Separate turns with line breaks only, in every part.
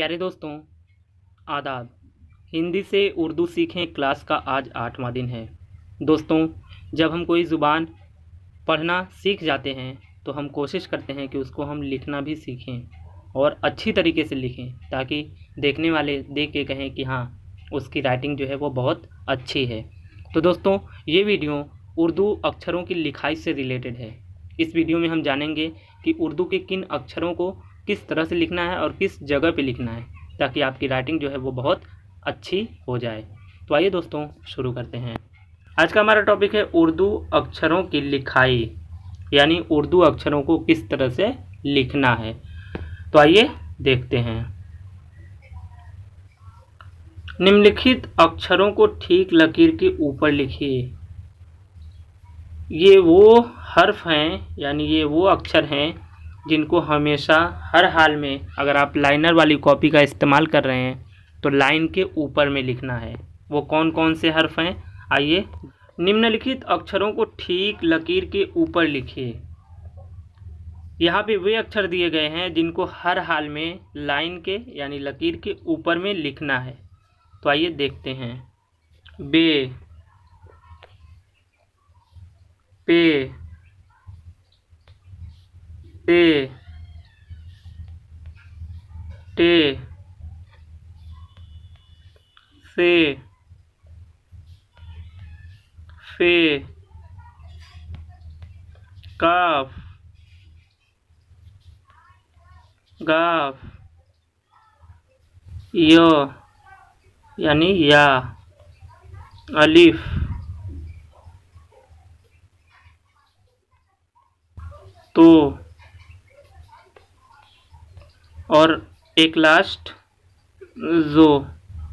प्यारे दोस्तों, आदाब। हिंदी से उर्दू सीखें क्लास का आज 8वां दिन है। दोस्तों, जब हम कोई ज़ुबान पढ़ना सीख जाते हैं तो हम कोशिश करते हैं कि उसको हम लिखना भी सीखें और अच्छी तरीके से लिखें, ताकि देखने वाले देख के कहें कि हाँ, उसकी राइटिंग जो है वो बहुत अच्छी है। तो दोस्तों, ये वीडियो उर्दू अक्षरों की लिखाई से रिलेटेड है। इस वीडियो में हम जानेंगे कि उर्दू के किन अक्षरों को किस तरह से लिखना है और किस जगह पे लिखना है, ताकि आपकी राइटिंग जो है वो बहुत अच्छी हो जाए। तो आइए दोस्तों, शुरू करते हैं। आज का हमारा टॉपिक है उर्दू अक्षरों की लिखाई, यानी उर्दू अक्षरों को किस तरह से लिखना है। तो आइए देखते हैं। निम्नलिखित अक्षरों को ठीक लकीर के ऊपर लिखिए। ये वो हर्फ हैं, यानी ये वो अक्षर हैं जिनको हमेशा हर हाल में, अगर आप लाइनर वाली कॉपी का इस्तेमाल कर रहे हैं तो लाइन के ऊपर में लिखना है। वो कौन कौन से हर्फ हैं, आइए। निम्नलिखित अक्षरों को ठीक लकीर के ऊपर लिखिए। यहाँ पे वे अक्षर दिए गए हैं जिनको हर हाल में लाइन के यानी लकीर के ऊपर में लिखना है। तो आइए देखते हैं। बे, पे, ते, टे, से, फे, काफ, गाफ, यो यानी या, अलिफ, तो, और एक लास्ट जो।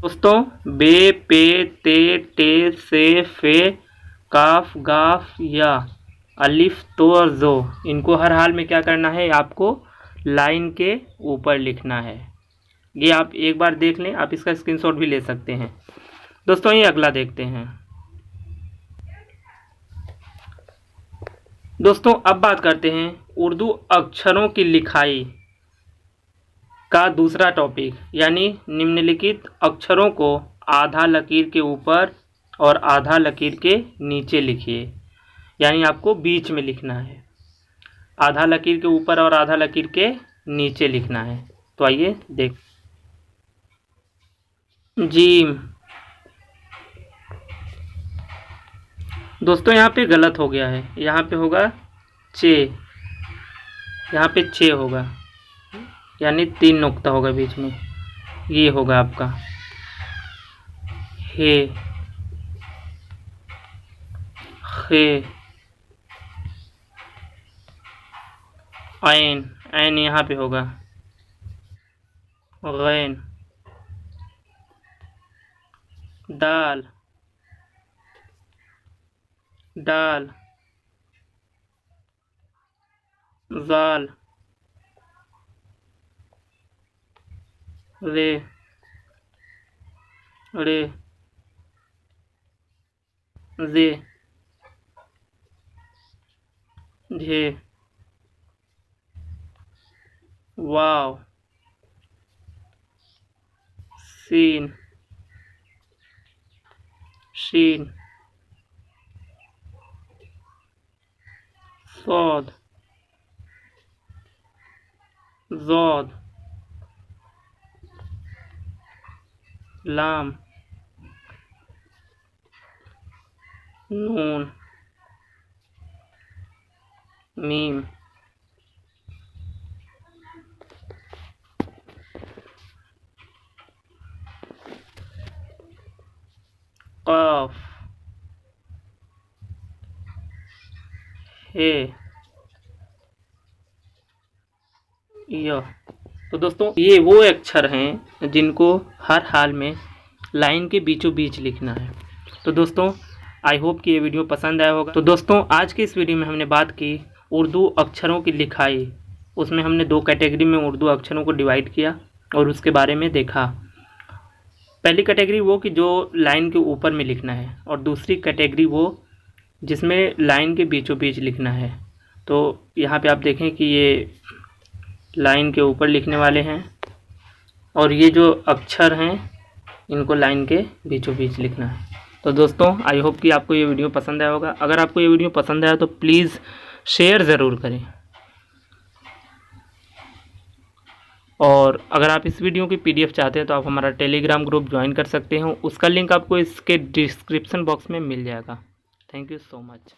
दोस्तों, बे, पे, ते, टे, से, फे, काफ, गाफ, या, अलिफ, तो और जो, इनको हर हाल में क्या करना है, आपको लाइन के ऊपर लिखना है। ये आप एक बार देख लें, आप इसका स्क्रीनशॉट भी ले सकते हैं। दोस्तों, ये अगला देखते हैं। दोस्तों, अब बात करते हैं उर्दू अक्षरों की लिखाई का दूसरा टॉपिक, यानी निम्नलिखित अक्षरों को आधा लकीर के ऊपर और आधा लकीर के नीचे लिखिए। यानी आपको बीच में लिखना है, आधा लकीर के ऊपर और आधा लकीर के नीचे लिखना है। तो आइए देख। जीम। दोस्तों, यहाँ पे गलत हो गया है, यहाँ पे होगा चे, यहाँ पे चे होगा, यानी 3 नुक्ता होगा बीच में। ये होगा आपका हे, खे, ऐन, ऐन यहाँ पे होगा, गैन, दाल, डाल, जाल, रे, रे, जे, झे, वाव, सीन, शीन, सौद, जौद, लाम, नून, मीम, काफ, हे, या। तो दोस्तों, ये वो अक्षर हैं जिनको हर हाल में लाइन के बीचों बीच लिखना है। तो दोस्तों, आई होप कि ये वीडियो पसंद आया होगा। तो दोस्तों, आज की इस वीडियो में हमने बात की उर्दू अक्षरों की लिखाई। उसमें हमने 2 कैटेगरी में उर्दू अक्षरों को डिवाइड किया और उसके बारे में देखा। पहली कैटेगरी वो कि जो लाइन के ऊपर में लिखना है, और दूसरी कैटेगरी वो जिसमें लाइन के बीचों बीच लिखना है। तो यहाँ पे आप देखें कि ये लाइन के ऊपर लिखने वाले हैं और ये जो अक्षर हैं इनको लाइन के बीचों बीच लिखना है। तो दोस्तों आई होप कि आपको ये वीडियो पसंद आया होगा। अगर आपको ये वीडियो पसंद आया तो प्लीज़ शेयर ज़रूर करें, और अगर आप इस वीडियो की PDF चाहते हैं तो आप हमारा टेलीग्राम ग्रुप ज्वाइन कर सकते हो, उसका लिंक आपको इसके डिस्क्रिप्शन बॉक्स में मिल जाएगा। Thank you so much.